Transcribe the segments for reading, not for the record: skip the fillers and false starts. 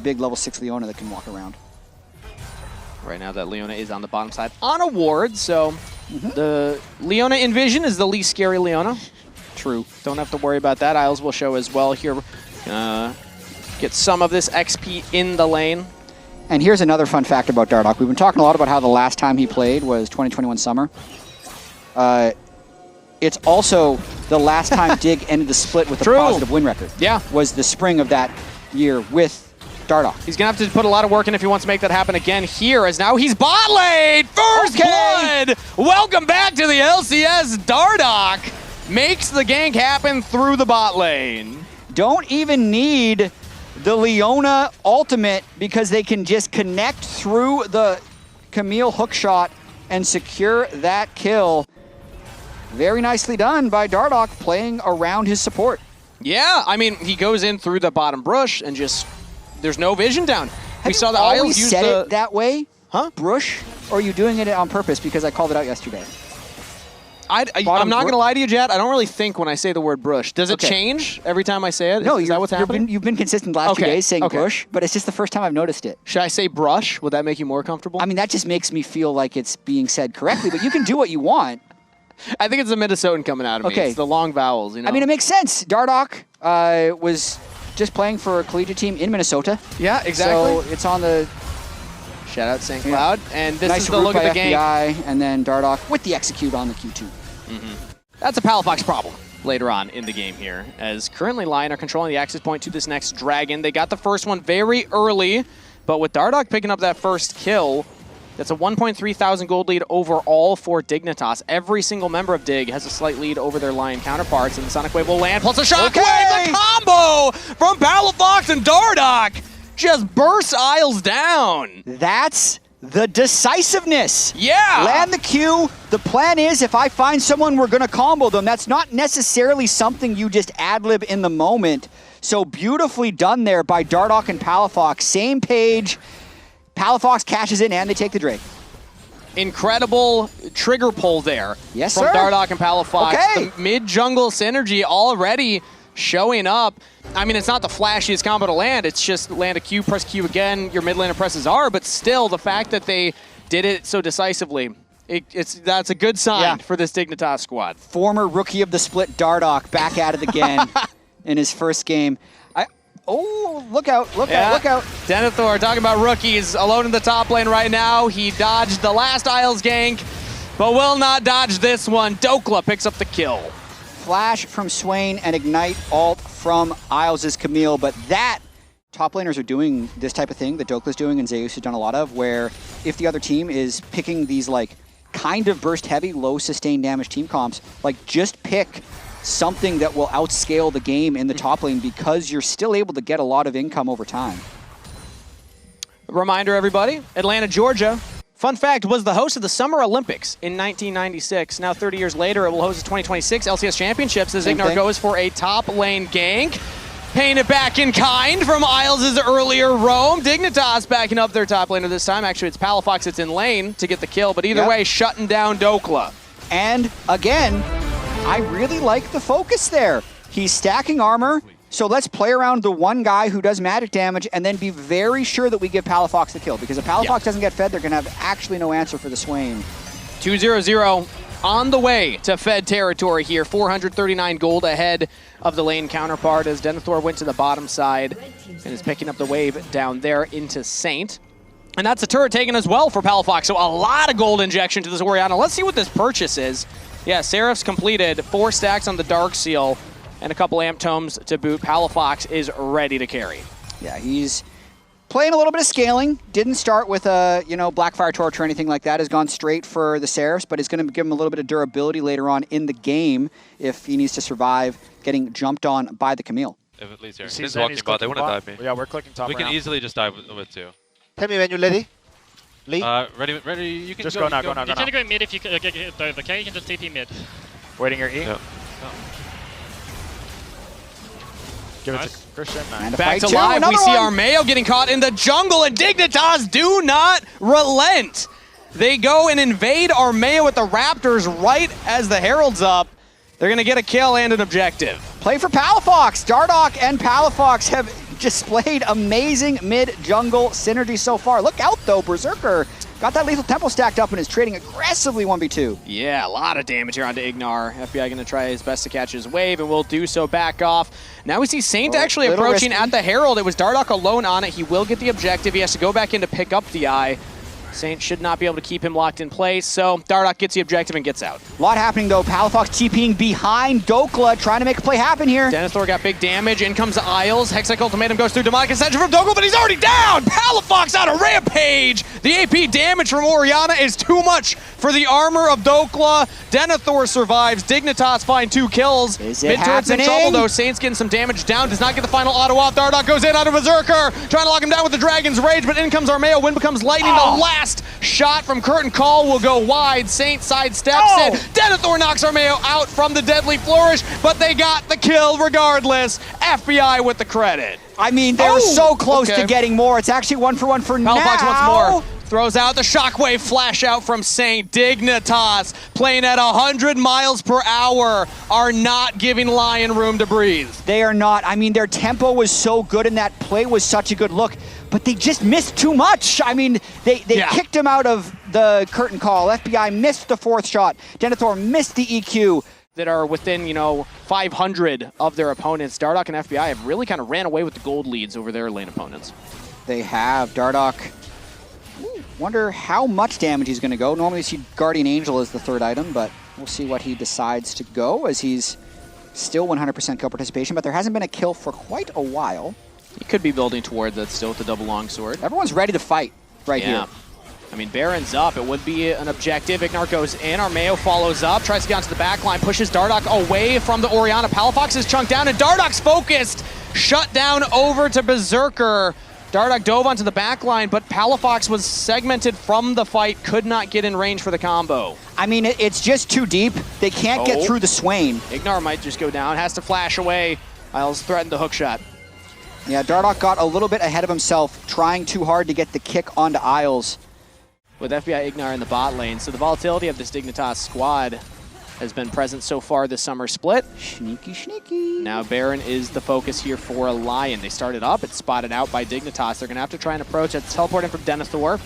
big level 6 Leona that can walk around. Right now that Leona is on the bottom side on a ward, so the Leona Envision is the least scary Leona. True. Don't have to worry about that. Isles will show as well here. Get some of this XP in the lane. And here's another fun fact about Dardoch. We've been talking a lot about how the last time he played was 2021 summer. It's also the last time Dig ended the split with a positive win record. Yeah. Was the spring of that year with Dardoch. He's going to have to put a lot of work in if he wants to make that happen again here, as now he's bot lane! First blood! Welcome back to the LCS. Dardoch makes the gank happen through the bot lane. Don't even need the Leona ultimate because they can just connect through the Camille hookshot and secure that kill. Very nicely done by Dardoch, playing around his support. Yeah, I mean, he goes in through the bottom brush and just, there's no vision down. We saw the Isles use it that way? Huh? Brush? Or are you doing it on purpose because I called it out yesterday? I'm not going to lie to you, Jad. I don't really think when I say the word brush. Does it change every time I say it? No, is that what's happening? You've been consistent the last 2 days saying brush, but it's just the first time I've noticed it. Should I say brush? Would that make you more comfortable? I mean, that just makes me feel like it's being said correctly, but you can do what you want. I think it's a Minnesotan coming out of me. It's the long vowels, you know? I mean, it makes sense. Dardoch was just playing for a collegiate team in Minnesota. Yeah, exactly. So it's on the... Shout out St. Cloud. And this nice is the look at the game. And then Dardoch with the execute on the Q2. That's a Palafox problem later on in the game here, as currently LYON are controlling the access point to this next dragon. They got the first one very early, but with Dardoch picking up that first kill, that's a 1,300 gold lead overall for Dignitas. Every single member of Dig has a slight lead over their LYON counterparts, and the Sonic Wave will land, plus a Shockwave, the combo from Palafox and Dardoch just bursts Isles down. That's the decisiveness. Yeah. Land the Q. The plan is if I find someone, we're going to combo them. That's not necessarily something you just ad-lib in the moment. So beautifully done there by Dardoch and Palafox. Same page. Palafox cashes in and they take the Drake. Incredible trigger pull there from Dardoch and Palafox. The mid-jungle synergy already showing up. I mean, it's not the flashiest combo to land. It's just land a Q, press Q again. Your mid laner presses R, but still, the fact that they did it so decisively, that's a good sign for this Dignitas squad. Former rookie of the split Dardoch back at it again in his first game. Look out, look out. Denethor talking about rookies alone in the top lane right now. He dodged the last Isles gank, but will not dodge this one. Dokla picks up the kill. Flash from Swain and Ignite ult from Isles' Camille, but that top laners are doing this type of thing that Dokla's doing and Zeus has done a lot of, where if the other team is picking these like kind of burst heavy, low sustained damage team comps, like just pick something that will outscale the game in the top lane because you're still able to get a lot of income over time. Reminder everybody, Atlanta, Georgia, fun fact, was the host of the Summer Olympics in 1996. Now 30 years later, it will host the 2026 LCS Championships as Ignar goes for a top lane gank. Paying it back in kind from Isles' earlier roam. Dignitas backing up their top laner this time. Actually, it's Palafox that's in lane to get the kill, but either way, shutting down Dokla. And again, I really like the focus there. He's stacking armor, so let's play around the one guy who does magic damage and then be very sure that we give Palafox the kill. Because if Palafox doesn't get fed, they're going to have actually no answer for the Swain. 2-0-0 on the way to Fed territory here. 439 gold ahead of the lane counterpart as Denethor went to the bottom side and is picking up the wave down there into Saint. And that's a turret taken as well for Palafox. So a lot of gold injection to this Orianna. Let's see what this purchase is. Yeah, Seraph's completed. 4 stacks on the Dark Seal and a couple Amp Tomes to boot. Palafox is ready to carry. Yeah, he's playing a little bit of scaling. Didn't start with a, Blackfire Torch or anything like that. Has gone straight for the Seraphs, but is going to give him a little bit of durability later on in the game if he needs to survive getting jumped on by the Camille. If it leads here. He's walking bot. They want to dive me. Yeah, we're clicking top. We can easily just dive with 2. Tell me when you're ready. Lee? Ready. You can just go now. Go now. You can go mid if you get the okay. You can just TP mid. Waiting your E. Yeah. Give it to Christian. Back to live. We see Armeo getting caught in the jungle, and Dignitas do not relent. They go and invade Armeo with the Raptors right as the Herald's up. They're going to get a kill and an objective. Play for Palafox. Dardoch and Palafox have displayed amazing mid-jungle synergy so far. Look out, though. Berserker got that lethal tempo stacked up and is trading aggressively 1v2. Yeah, a lot of damage here onto Ignar. FBI going to try his best to catch his wave, and will do so back off. Now we see Saint actually approaching at the Herald. It was Dardoch alone on it. He will get the objective. He has to go back in to pick up the eye. Saint should not be able to keep him locked in place, so Dardoch gets the objective and gets out. A lot happening, though. Palafox TPing behind Dokla, trying to make a play happen here. Denethor got big damage. In comes Isles. Hextech Ultimatum goes through Demonic Ascension from Dokla, but he's already down! Palafox on a rampage! The AP damage from Orianna is too much for the armor of Dokla. Denethor survives. Dignitas find 2 kills. Mid-turret's in trouble, though. Saint's getting some damage down. Does not get the final auto off. Dardoch goes in out of Berserker, trying to lock him down with the Dragon's Rage, but in comes Armeo. Wind becomes lightning. The last shot from Curtain Call will go wide. Saint sidesteps it. Denethor knocks Armeo out from the Deadly Flourish, but they got the kill regardless. FBI with the credit. I mean, they're so close to getting more. It's actually 1-for-1 for now. Palafox once more. Throws out the shockwave flash out from Saint. Dignitas playing at 100 miles per hour are not giving Lion room to breathe. They are not. I mean, their tempo was so good and that play was such a good look, but they just missed too much. I mean, they kicked him out of the Curtain Call. FBI missed the 4th shot. Denethor missed the EQ. That are within, 500 of their opponents. Dardoch and FBI have really kind of ran away with the gold leads over their lane opponents. They have. Dardoch. Wonder how much damage he's going to go. Normally you see Guardian Angel as the 3rd item, but we'll see what he decides to go, as he's still 100% kill participation, but there hasn't been a kill for quite a while. He could be building towards that still with the double longsword. Everyone's ready to fight here. I mean, Baron's up. It would be an objective. Ignar goes in. Armeo follows up, tries to get onto the back line, pushes Dardoch away from the Orianna. Palafox is chunked down, and Dardoch's focused. Shut down over to Berserker. Dardoch dove onto the back line, but Palafox was segmented from the fight, could not get in range for the combo. I mean, it's just too deep. They can't get through the Swain. Ignar might just go down, has to flash away. Isles threatened the hookshot. Yeah, Dardoch got a little bit ahead of himself, trying too hard to get the kick onto Isles. With FBI Ignar in the bot lane, so the volatility of this Dignitas squad has been present so far this summer split. Sneaky, sneaky. Now Baron is the focus here for a Lion. They started up, it's spotted out by Dignitas. They're gonna have to try and approach it, teleport in from Denethor.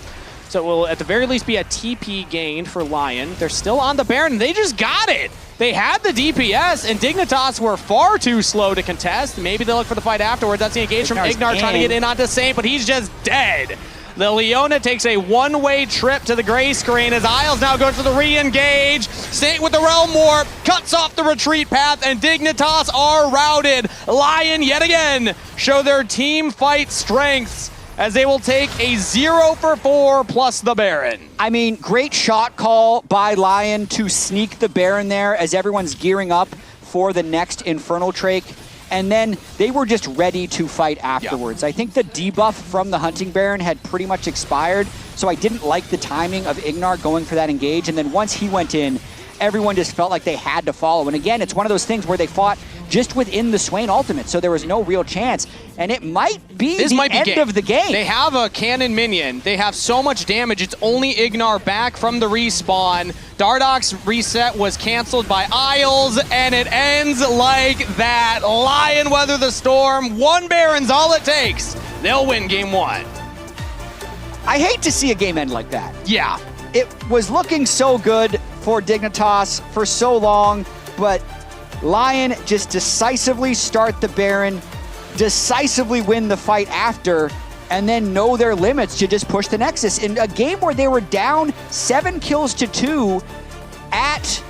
So it will at the very least be a TP gain for Lion. They're still on the Baron, they just got it. They had the DPS, and Dignitas were far too slow to contest. Maybe they'll look for the fight afterwards. That's the engage from Ignar trying to get in onto Saint, but he's just dead. The Leona takes a one-way trip to the gray screen as Isles now goes for the re-engage. Saint with the Realm Warp, cuts off the retreat path, and Dignitas are routed. Lion, yet again, show their team fight strengths as they will take a 0-for-4 plus the Baron. I mean, great shot call by Lion to sneak the Baron there as everyone's gearing up for the next Infernal Drake. And then they were just ready to fight afterwards. I think the debuff from the Hunting Baron had pretty much expired, so I didn't like the timing of Ignar going for that engage. And then once he went in, everyone just felt like they had to follow. And again, it's one of those things where they fought just within the Swain ultimate, so there was no real chance. And it might be the end of the game. They have a cannon minion. They have so much damage. It's only Ignar back from the respawn. Dardoch's reset was canceled by Isles, and it ends like that. Lion weather the storm. 1 Baron's all it takes. They'll win game 1. I hate to see a game end like that. Yeah. It was looking so good for Dignitas for so long, but Lion just decisively start the Baron, decisively win the fight after, and then know their limits to just push the Nexus. In a game where they were down 7 kills to 2 at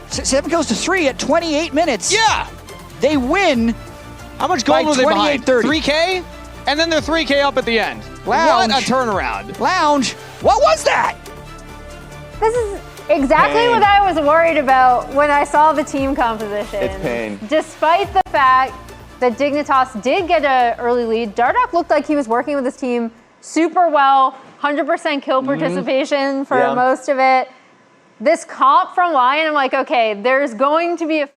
7 kills to 3 at 28 minutes. Yeah. They win. How much gold were they behind? 28-30. 3K? And then they're 3K up at the end. Lounge. What a turnaround. Lounge. What was that? This is exactly what I was worried about when I saw the team composition. It's pain. Despite the fact that Dignitas did get an early lead, Dardoch looked like he was working with his team super well, 100% kill participation for most of it. This comp from Lion, I'm like, okay, there's going to be a